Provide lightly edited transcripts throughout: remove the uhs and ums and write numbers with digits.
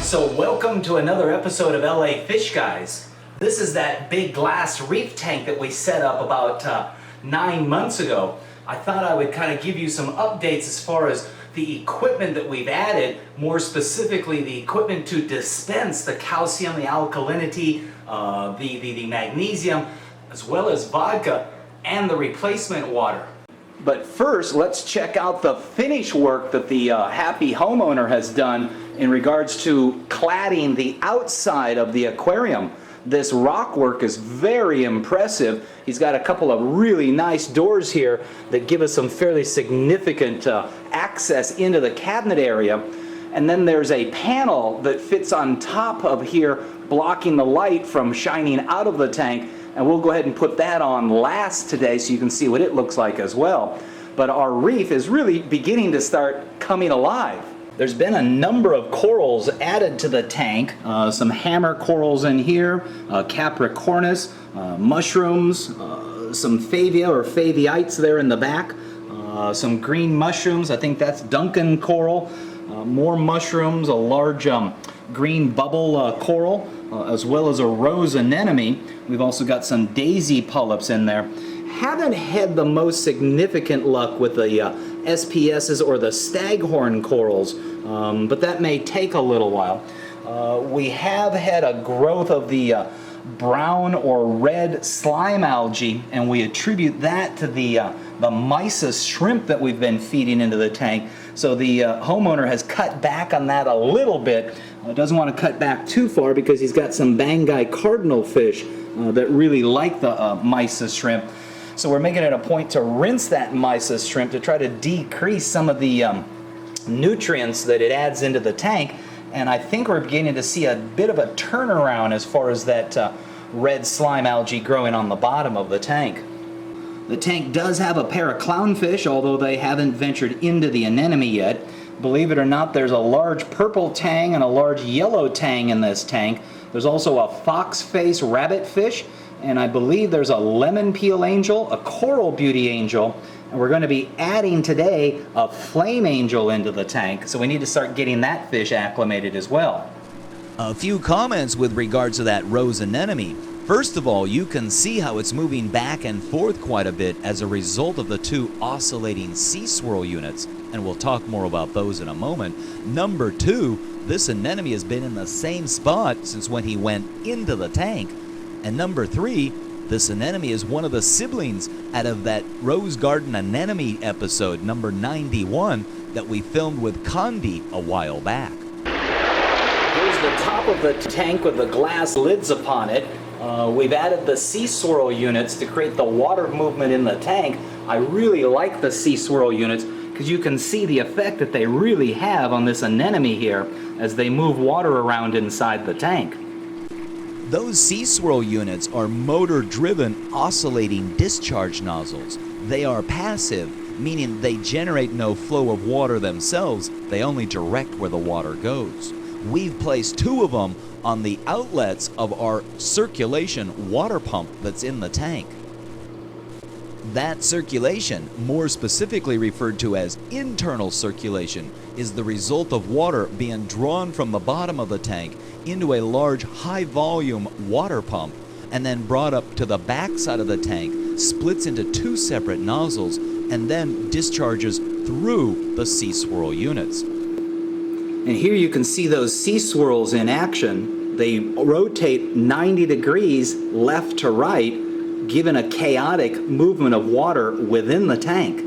So welcome to another episode of LA Fishguys. This is that big glass reef tank that we set up about 9 months ago. I thought I would kind of give you some updates as far as the equipment that we've added, more specifically the equipment to dispense the calcium, the alkalinity, the magnesium, as well as vodka and the replacement water. But first, let's check out the finish work that the happy homeowner has done in regards to cladding the outside of the aquarium. This rock work is very impressive. He's got a couple of really nice doors here that give us some fairly significant access into the cabinet area. And then there's a panel that fits on top of here, blocking the light from shining out of the tank. And we'll go ahead and put that on last today so you can see what it looks like as well. But our reef is really beginning to start coming alive. There's been a number of corals added to the tank. Some hammer corals in here, capricornus, mushrooms, some favia or faviites there in the back, some green mushrooms. I think that's Duncan coral. More mushrooms, a large green bubble coral, as well as a rose anemone. We've also got some daisy polyps in there. Haven't had the most significant luck with the SPSs or the staghorn corals, but that may take a little while. We have had a growth of the brown or red slime algae, and we attribute that to the mysis shrimp that we've been feeding into the tank. So the homeowner has cut back on that a little bit. Doesn't want to cut back too far because he's got some Banggai cardinal fish that really like the mysis shrimp. So we're making it a point to rinse that mysis shrimp to try to decrease some of the nutrients that it adds into the tank. And I think we're beginning to see a bit of a turnaround as far as that red slime algae growing on the bottom of the tank. The tank does have a pair of clownfish, although they haven't ventured into the anemone yet. Believe it or not, there's a large purple tang and a large yellow tang in this tank. There's also a fox-face rabbitfish, and I believe there's a lemon peel angel, a coral beauty angel, and we're going to be adding today a flame angel into the tank, so we need to start getting that fish acclimated as well. A few comments with regards to that rose anemone. First of all, you can see how it's moving back and forth quite a bit as a result of the two oscillating sea swirl units, and we'll talk more about those in a moment. Number two, this anemone has been in the same spot since when he went into the tank. And number three, this anemone is one of the siblings out of that Rose Garden anemone episode, number 91, that we filmed with Condi a while back. Here's the top of the tank with the glass lids upon it. We've added the sea swirl units to create the water movement in the tank. I really like the sea swirl units because you can see the effect that they really have on this anemone here as they move water around inside the tank. Those sea swirl units are motor-driven oscillating discharge nozzles. They are passive, meaning they generate no flow of water themselves. They only direct where the water goes. We've placed two of them on the outlets of our circulation water pump that's in the tank. That circulation, more specifically referred to as internal circulation, is the result of water being drawn from the bottom of the tank into a large high-volume water pump and then brought up to the back side of the tank, splits into two separate nozzles, and then discharges through the sea swirl units. And here you can see those sea swirls in action. They rotate 90 degrees left to right, given a chaotic movement of water within the tank.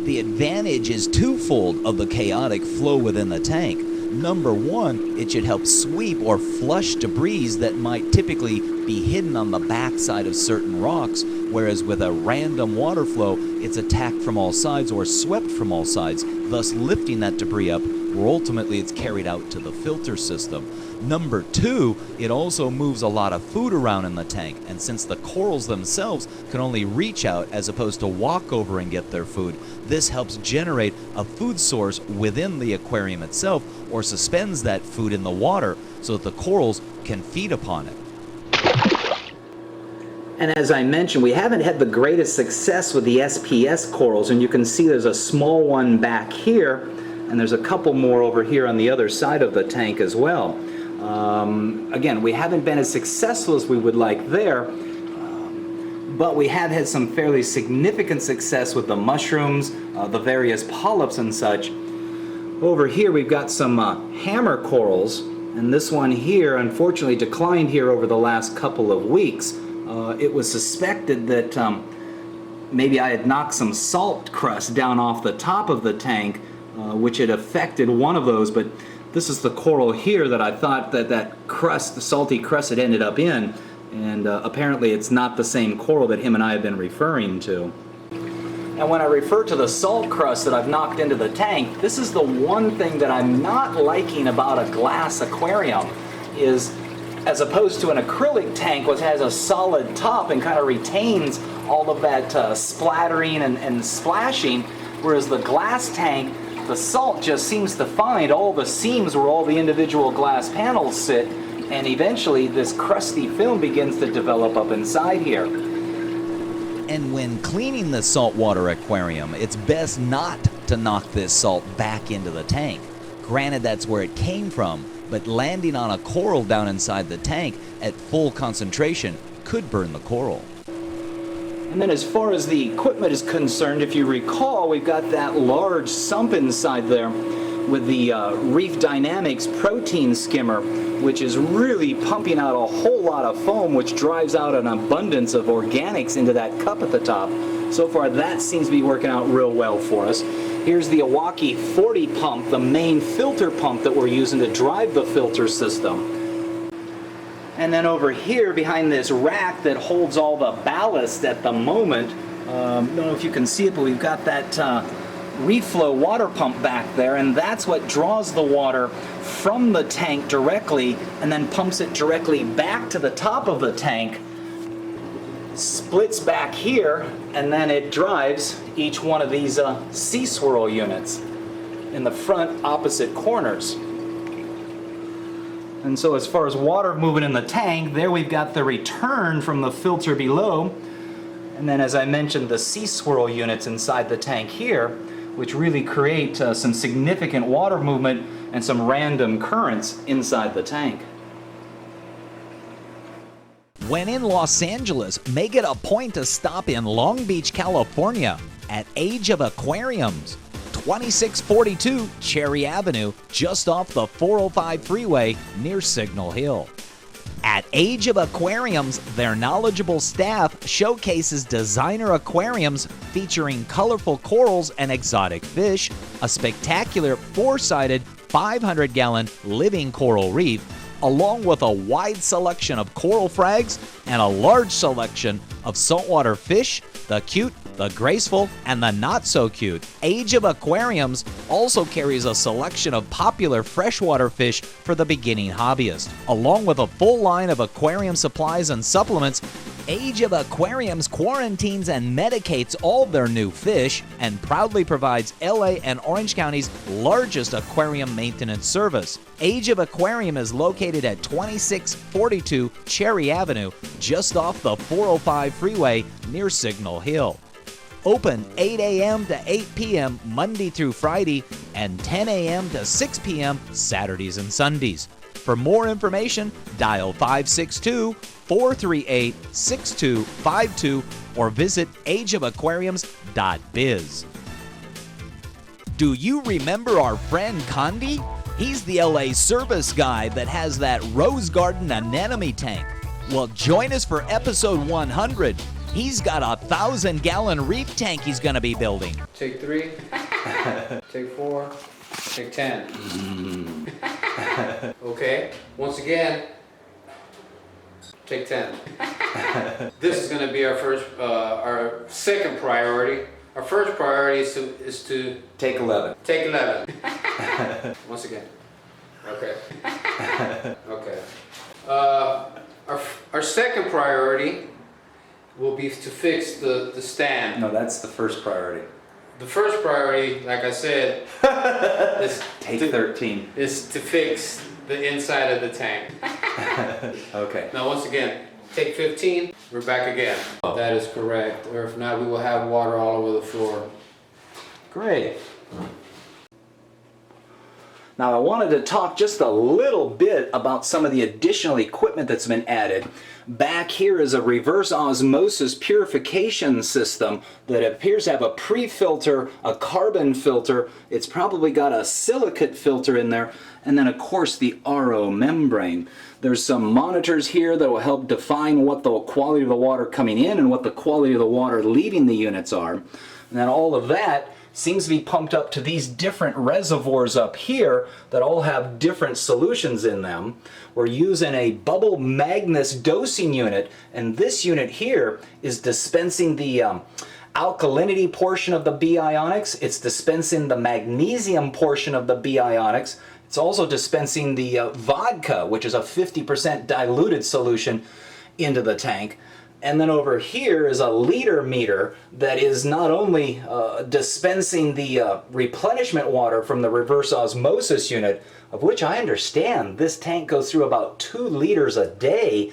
The advantage is twofold of the chaotic flow within the tank. Number one, it should help sweep or flush debris that might typically be hidden on the backside of certain rocks, whereas with a random water flow, it's attacked from all sides or swept from all sides, thus lifting that debris up, where ultimately it's carried out to the filter system. Number two, it also moves a lot of food around in the tank, and since the corals themselves can only reach out as opposed to walk over and get their food, this helps generate a food source within the aquarium itself, or suspends that food in the water so that the corals can feed upon it. And as I mentioned, we haven't had the greatest success with the SPS corals, and you can see there's a small one back here. and there's a couple more over here on the other side of the tank as well. Again, we haven't been as successful as we would like there, but we have had some fairly significant success with the mushrooms, the various polyps and such. Over here we've got some hammer corals, and this one here unfortunately declined here over the last couple of weeks. It was suspected that maybe I had knocked some salt crust down off the top of the tank, which had affected one of those, but this is the coral here that I thought that crust, the salty crust, had ended up in, and apparently it's not the same coral that him and I have been referring to. And when I refer to the salt crust that I've knocked into the tank, this is the one thing that I'm not liking about a glass aquarium, is as opposed to an acrylic tank which has a solid top and kind of retains all of that splattering and splashing, whereas the glass tank, the salt just seems to find all the seams where all the individual glass panels sit, and eventually this crusty film begins to develop up inside here. And when cleaning the saltwater aquarium, it's best not to knock this salt back into the tank. Granted, that's where it came from, but landing on a coral down inside the tank at full concentration could burn the coral. And then as far as the equipment is concerned, if you recall, we've got that large sump inside there with the Reef Dynamics protein skimmer, which is really pumping out a whole lot of foam, which drives out an abundance of organics into that cup at the top. So far, that seems to be working out real well for us. Here's the Iwaki 40 pump, the main filter pump that we're using to drive the filter system. And then over here, behind this rack that holds all the ballast at the moment, I don't know if you can see it, but we've got that Reef Flow water pump back there, and that's what draws the water from the tank directly and then pumps it directly back to the top of the tank, splits back here, and then it drives each one of these sea swirl units in the front opposite corners. And so as far as water moving in the tank, there we've got the return from the filter below, and then as I mentioned, the sea swirl units inside the tank here, which really create some significant water movement and some random currents inside the tank. When in Los Angeles, make it a point to stop in Long Beach, California at Age of Aquariums, 2642 Cherry Avenue, just off the 405 freeway near Signal Hill. At Age of Aquariums, their knowledgeable staff showcases designer aquariums featuring colorful corals and exotic fish, a spectacular four-sided 500-gallon living coral reef, along with a wide selection of coral frags and a large selection of saltwater fish, the cute, the graceful, and the not-so-cute. Age of Aquariums also carries a selection of popular freshwater fish for the beginning hobbyist. Along with a full line of aquarium supplies and supplements, Age of Aquariums quarantines and medicates all their new fish and proudly provides LA and Orange County's largest aquarium maintenance service. Age of Aquarium is located at 2642 Cherry Avenue, just off the 405 freeway near Signal Hill. Open 8 a.m. to 8 p.m. Monday through Friday and 10 a.m. to 6 p.m. Saturdays and Sundays. For more information, dial 562-438-6252 or visit ageofaquariums.biz. Do you remember our friend Condi? He's the LA service guy that has that rose garden anemone tank. Well, join us for episode 100. He's got a 1,000-gallon reef tank he's going to be building. Take 3, take 4, take 10. Okay, once again, take 10. This is going to be our second priority. Our first priority is to Take 11. take 11. Once again. Okay. Okay. Our second priority will be to fix the stand. No, that's the first priority. The first priority, like I said, is Take 13. is to fix the inside of the tank. Okay. Now, once again, take 15, we're back again. That is correct, or if not, we will have water all over the floor. Great. Now I wanted to talk just a little bit about some of the additional equipment that's been added. Back here is a reverse osmosis purification system that appears to have a pre-filter, a carbon filter. It's probably got a silicate filter in there, and then of course the RO membrane. There's some monitors here that will help define what the quality of the water coming in and what the quality of the water leaving the units are. And then all of that seems to be pumped up to these different reservoirs up here that all have different solutions in them. We're using a bubble Magnus dosing unit, and this unit here is dispensing the alkalinity portion of the B ionics. It's dispensing the magnesium portion of the B ionics. It's also dispensing the vodka, which is a 50% diluted solution, into the tank. And then over here is a liter meter that is not only dispensing the replenishment water from the reverse osmosis unit, of which I understand this tank goes through about 2 liters a day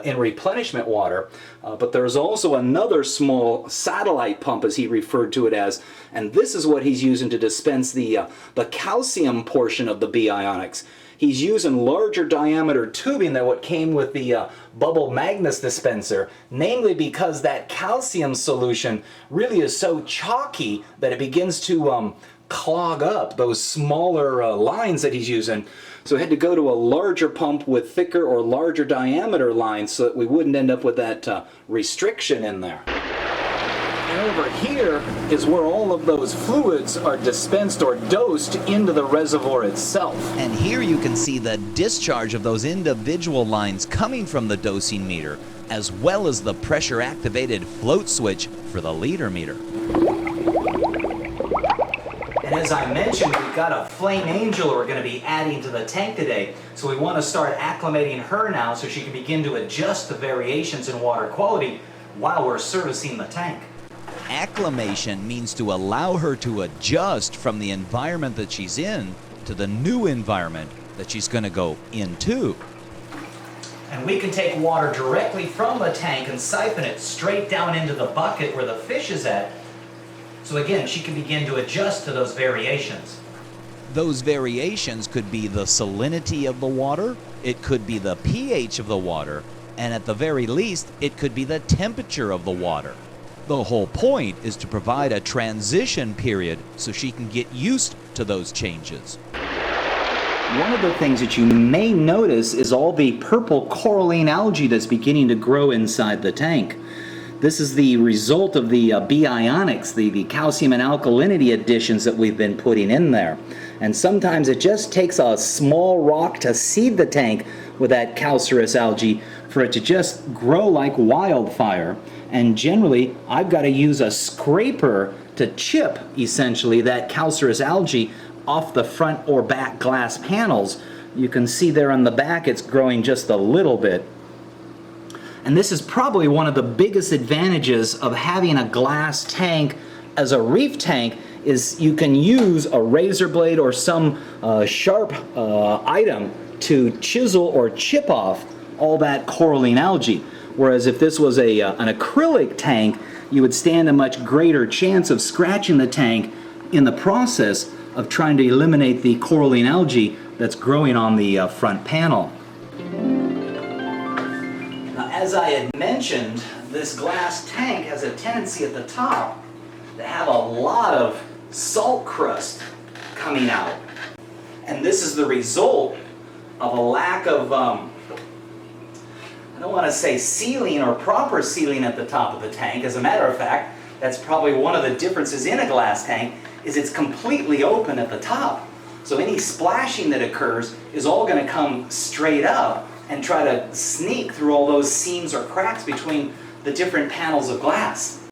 in replenishment water, but there's also another small satellite pump, as he referred to it as, and this is what he's using to dispense the calcium portion of the B ionics. He's using larger diameter tubing than what came with the bubble Magnus dispenser, namely because that calcium solution really is so chalky that it begins to clog up those smaller lines that he's using. So he had to go to a larger pump with thicker or larger diameter lines so that we wouldn't end up with that restriction in there. And over here is where all of those fluids are dispensed or dosed into the reservoir itself. And here you can see the discharge of those individual lines coming from the dosing meter, as well as the pressure-activated float switch for the liter meter. And as I mentioned, we've got a flame angel we're going to be adding to the tank today. So we want to start acclimating her now so she can begin to adjust the variations in water quality while we're servicing the tank. Acclimation means to allow her to adjust from the environment that she's in to the new environment that she's going to go into. And we can take water directly from the tank and siphon it straight down into the bucket where the fish is at. So again, she can begin to adjust to those variations. Those variations could be the salinity of the water, it could be the pH of the water, and at the very least, it could be the temperature of the water. The whole point is to provide a transition period so she can get used to those changes. One of the things that you may notice is all the purple coralline algae that's beginning to grow inside the tank. This is the result of the B ionics, the calcium and alkalinity additions that we've been putting in there. And sometimes it just takes a small rock to seed the tank with that calcareous algae for it to just grow like wildfire. And generally, I've got to use a scraper to chip, essentially, that calcareous algae off the front or back glass panels. You can see there on the back it's growing just a little bit. And this is probably one of the biggest advantages of having a glass tank as a reef tank, is you can use a razor blade or some sharp item to chisel or chip off all that coralline algae. Whereas if this was an acrylic tank, you would stand a much greater chance of scratching the tank in the process of trying to eliminate the coralline algae that's growing on the front panel. Now, as I had mentioned, this glass tank has a tendency at the top to have a lot of salt crust coming out. And this is the result of a lack of I don't want to say sealing or proper sealing at the top of the tank. As a matter of fact, that's probably one of the differences in a glass tank, is it's completely open at the top. So any splashing that occurs is all going to come straight up and try to sneak through all those seams or cracks between the different panels of glass.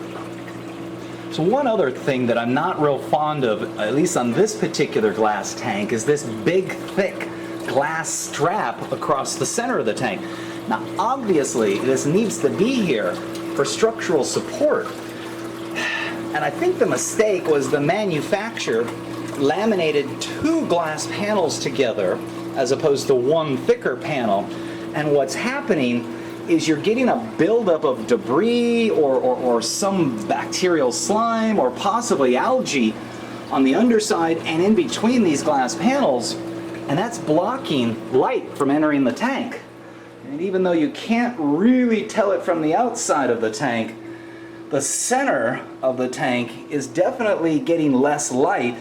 So one other thing that I'm not real fond of, at least on this particular glass tank, is this big, thick glass strap across the center of the tank. Now, obviously, this needs to be here for structural support. And I think the mistake was the manufacturer laminated 2 glass panels together as opposed to one thicker panel. And what's happening is you're getting a buildup of debris or some bacterial slime or possibly algae on the underside and in between these glass panels, and that's blocking light from entering the tank. And even though you can't really tell it from the outside of the tank, the center of the tank is definitely getting less light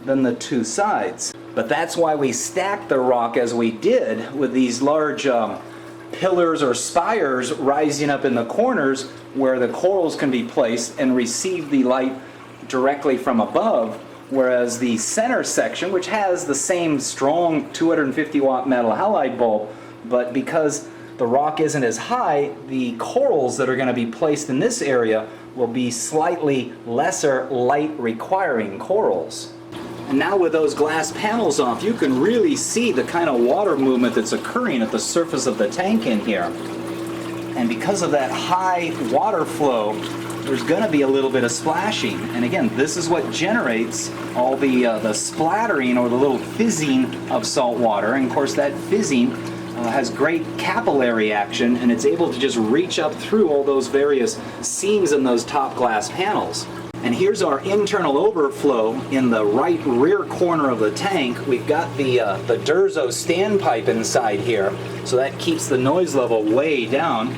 than the two sides. But that's why we stacked the rock as we did, with these large pillars or spires rising up in the corners where the corals can be placed and receive the light directly from above, whereas the center section, which has the same strong 250 watt metal halide bulb, but because the rock isn't as high, the corals that are going to be placed in this area will be slightly lesser light requiring corals. And now with those glass panels off, you can really see the kind of water movement that's occurring at the surface of the tank in here. And because of that high water flow, there's going to be a little bit of splashing. And again, this is what generates all the splattering or the little fizzing of salt water. And of course that fizzing has great capillary action, and it's able to just reach up through all those various seams in those top glass panels. And here's our internal overflow in the right rear corner of the tank. We've got the Durzo standpipe inside here, so that keeps the noise level way down.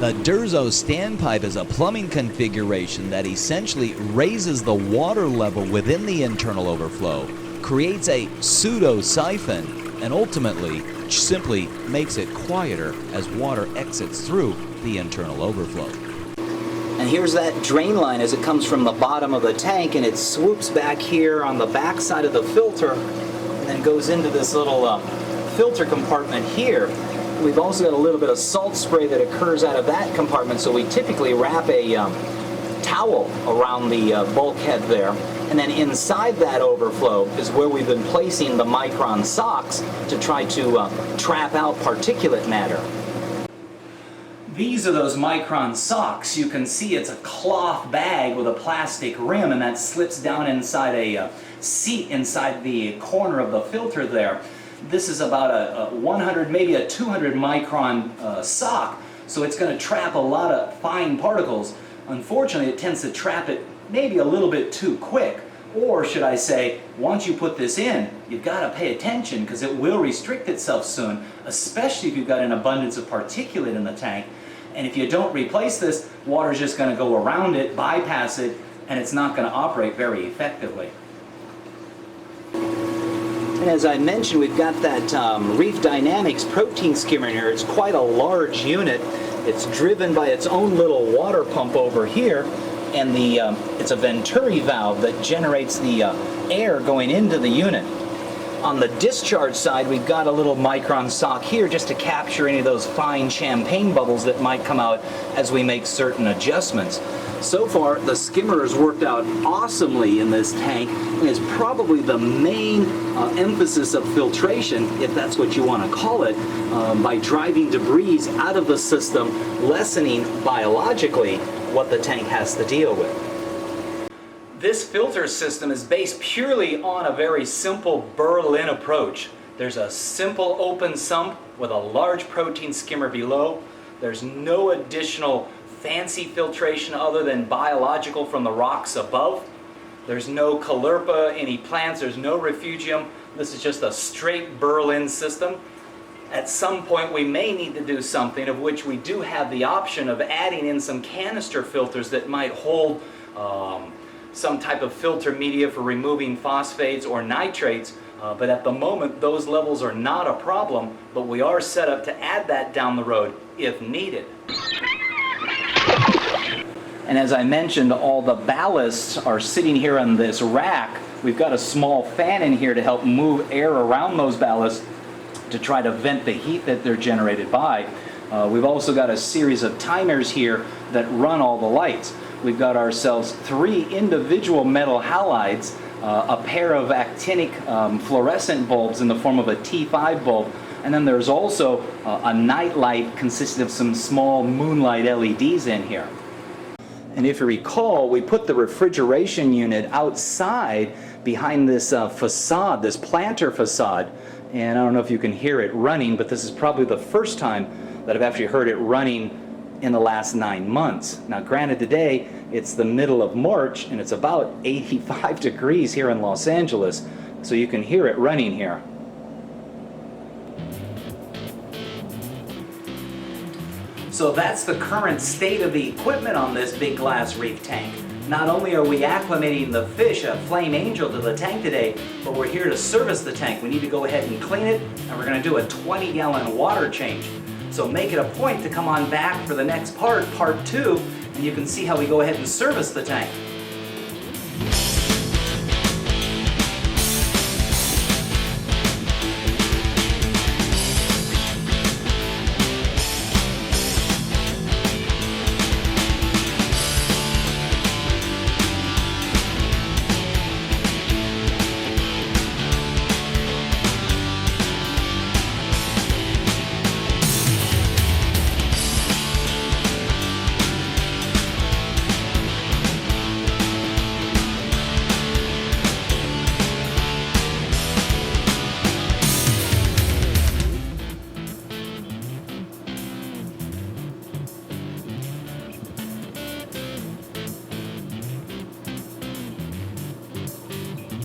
The Durzo standpipe is a plumbing configuration that essentially raises the water level within the internal overflow, creates a pseudo siphon, and ultimately simply makes it quieter as water exits through the internal overflow. And here's that drain line as it comes from the bottom of the tank, and it swoops back here on the back side of the filter and then goes into this little filter compartment here. We've also got a little bit of salt spray that occurs out of that compartment, so we typically wrap a towel around the bulkhead there. And then inside that overflow is where we've been placing the micron socks to try to trap out particulate matter. These are those micron socks. You can see it's a cloth bag with a plastic rim, and that slips down inside a seat inside the corner of the filter there. This is about a 100, maybe a 200 micron sock, so it's going to trap a lot of fine particles. Unfortunately, it tends to trap it maybe a little bit too quick. Or should I say, once you put this in, you've got to pay attention, because it will restrict itself soon, especially if you've got an abundance of particulate in the tank. And if you don't replace this, water's just going to go around it, bypass it, and it's not going to operate very effectively. And as I mentioned, we've got that Reef Dynamics protein skimmer here. It's quite a large unit. It's driven by its own little water pump over here, and it's a Venturi valve that generates the air going into the unit. On the discharge side, we've got a little micron sock here just to capture any of those fine champagne bubbles that might come out as we make certain adjustments. So far, the skimmer has worked out awesomely in this tank, and is probably the main emphasis of filtration, if that's what you want to call it, by driving debris out of the system, lessening biologically what the tank has to deal with. This filter system is based purely on a very simple Berlin approach. There's a simple open sump with a large protein skimmer below. There's no additional fancy filtration other than biological from the rocks above. There's no caulerpa, any plants, there's no refugium. This is just a straight Berlin system. At some point we may need to do something, of which we do have the option of adding in some canister filters that might hold some type of filter media for removing phosphates or nitrates, but at the moment those levels are not a problem, but we are set up to add that down the road if needed. And as I mentioned, all the ballasts are sitting here on this rack. We've got a small fan in here to help move air around those ballasts to try to vent the heat that they're generated by. We've also got a series of timers here that run all the lights. We've got ourselves 3 individual metal halides, a pair of actinic fluorescent bulbs in the form of a T5 bulb, and then there's also a night light consisting of some small moonlight LEDs in here. And if you recall, we put the refrigeration unit outside behind this facade, this planter facade, and I don't know if you can hear it running, but this is probably the first time that I've actually heard it running in the last 9 months. Now granted, today it's the middle of March and it's about 85 degrees here in Los Angeles, so you can hear it running here. So that's the current state of the equipment on this big glass reef tank. Not only are we acclimating the fish, a flame angel, to the tank today, but we're here to service the tank. We need to go ahead and clean it, and we're going to do a 20-gallon water change. So make it a point to come on back for the next part, part 2, and you can see how we go ahead and service the tank.